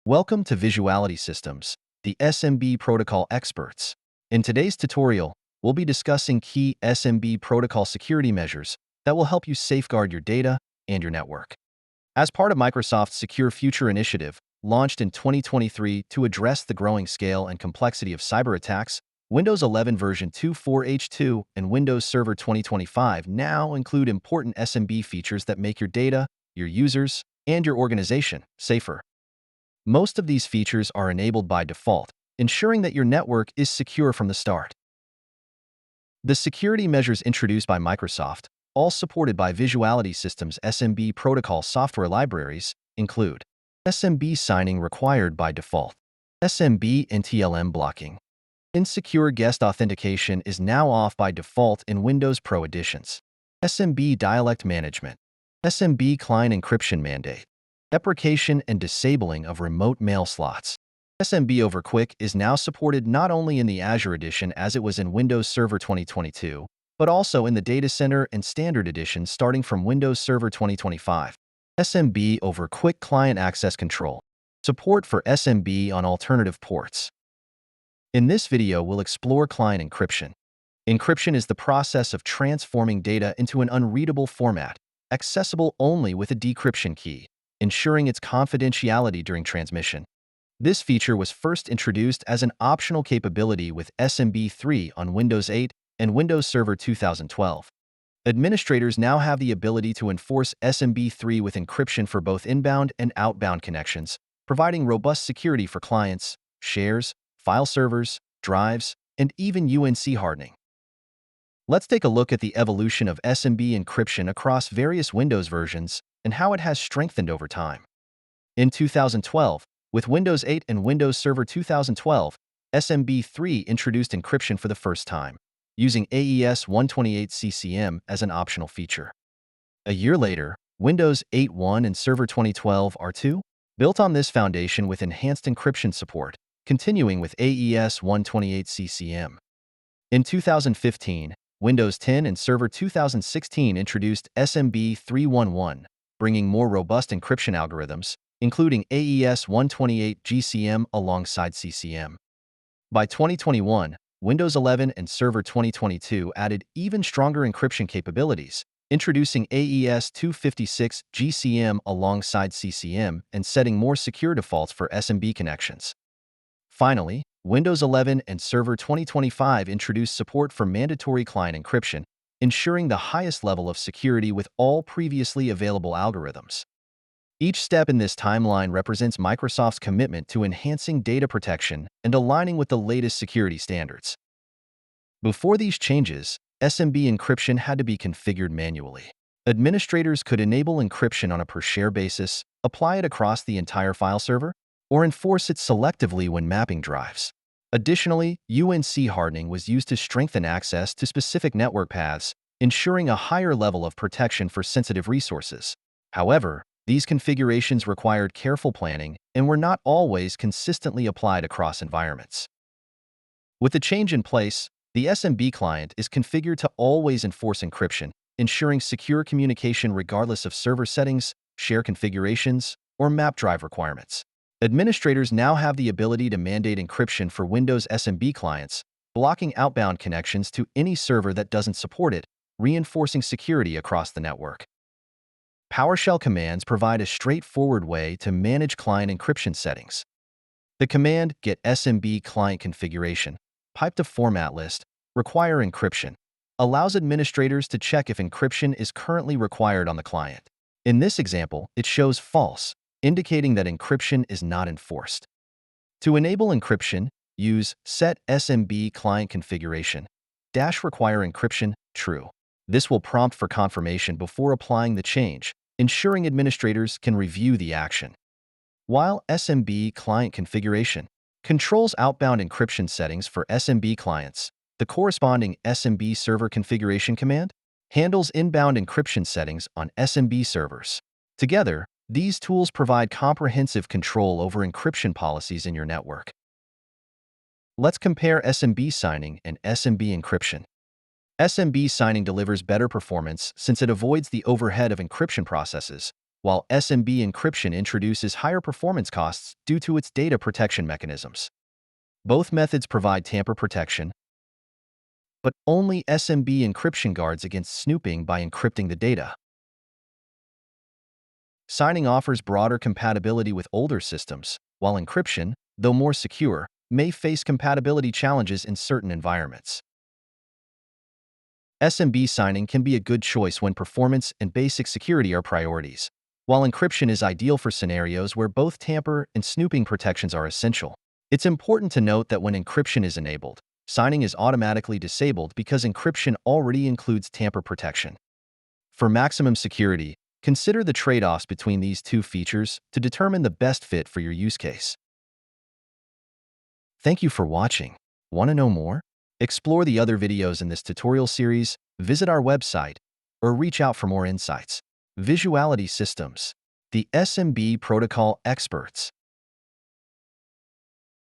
Welcome to Visuality Systems, the SMB protocol experts. In today's tutorial, we'll be discussing key SMB protocol security measures that will help you safeguard your data and your network. As part of Microsoft's Secure Future initiative, launched in 2023 to address the growing scale and complexity of cyber attacks, Windows 11 version 2.4H2 and Windows Server 2025 now include important SMB features that make your data, your users, and your organization safer. Most of these features are enabled by default, ensuring that your network is secure from the start. The security measures introduced by Microsoft, all supported by Visuality Systems' SMB protocol software libraries, include SMB signing required by default, SMB and TLM blocking. Insecure guest authentication is now off by default in Windows Pro editions. SMB dialect management, SMB client encryption mandate. Deprecation and disabling of remote mail slots. SMB over Quick is now supported not only in the Azure edition as it was in Windows Server 2022, but also in the Data Center and Standard edition starting from Windows Server 2025. SMB over Quick client access control. Support for SMB on alternative ports. In this video, we'll explore client encryption. Encryption is the process of transforming data into an unreadable format, accessible only with a decryption key, ensuring its confidentiality during transmission. This feature was first introduced as an optional capability with SMB 3 on Windows 8 and Windows Server 2012. Administrators now have the ability to enforce SMB 3 with encryption for both inbound and outbound connections, providing robust security for clients, shares, file servers, drives, and even UNC hardening. Let's take a look at the evolution of SMB encryption across various Windows versions and how it has strengthened over time. In 2012, with Windows 8 and Windows Server 2012, SMB 3 introduced encryption for the first time, using AES 128 CCM as an optional feature. A year later, Windows 8.1 and Server 2012 R2 built on this foundation with enhanced encryption support, continuing with AES 128 CCM. In 2015, Windows 10 and Server 2016 introduced SMB 3.1.1, bringing more robust encryption algorithms, including AES 128 GCM alongside CCM. By 2021, Windows 11 and Server 2022 added even stronger encryption capabilities, introducing AES 256 GCM alongside CCM and setting more secure defaults for SMB connections. Finally, Windows 11 and Server 2025 introduced support for mandatory client encryption, ensuring the highest level of security with all previously available algorithms. Each step in this timeline represents Microsoft's commitment to enhancing data protection and aligning with the latest security standards. Before these changes, SMB encryption had to be configured manually. Administrators could enable encryption on a per-share basis, apply it across the entire file server, or enforce it selectively when mapping drives. Additionally, UNC hardening was used to strengthen access to specific network paths, ensuring a higher level of protection for sensitive resources. However, these configurations required careful planning and were not always consistently applied across environments. With the change in place, the SMB client is configured to always enforce encryption, ensuring secure communication regardless of server settings, share configurations, or map drive requirements. Administrators now have the ability to mandate encryption for Windows SMB clients, blocking outbound connections to any server that doesn't support it, reinforcing security across the network. PowerShell commands provide a straightforward way to manage client encryption settings. The command get SMB client configuration, pipe to format list, require encryption, allows administrators to check if encryption is currently required on the client. In this example, it shows false, indicating that encryption is not enforced. To enable encryption, use set SMB client configuration -require encryption true. This will prompt for confirmation before applying the change, ensuring administrators can review the action. While SMB client configuration controls outbound encryption settings for SMB clients, the corresponding SMB server configuration command handles inbound encryption settings on SMB servers. Together, these tools provide comprehensive control over encryption policies in your network. Let's compare SMB signing and SMB encryption. SMB signing delivers better performance since it avoids the overhead of encryption processes, while SMB encryption introduces higher performance costs due to its data protection mechanisms. Both methods provide tamper protection, but only SMB encryption guards against snooping by encrypting the data. Signing offers broader compatibility with older systems, while encryption, though more secure, may face compatibility challenges in certain environments. SMB signing can be a good choice when performance and basic security are priorities, while encryption is ideal for scenarios where both tamper and snooping protections are essential. It's important to note that when encryption is enabled, signing is automatically disabled because encryption already includes tamper protection. For maximum security, consider the trade-offs between these two features to determine the best fit for your use case. Thank you for watching. Want to know more? Explore the other videos in this tutorial series, visit our website, or reach out for more insights. Visuality Systems, the SMB protocol experts.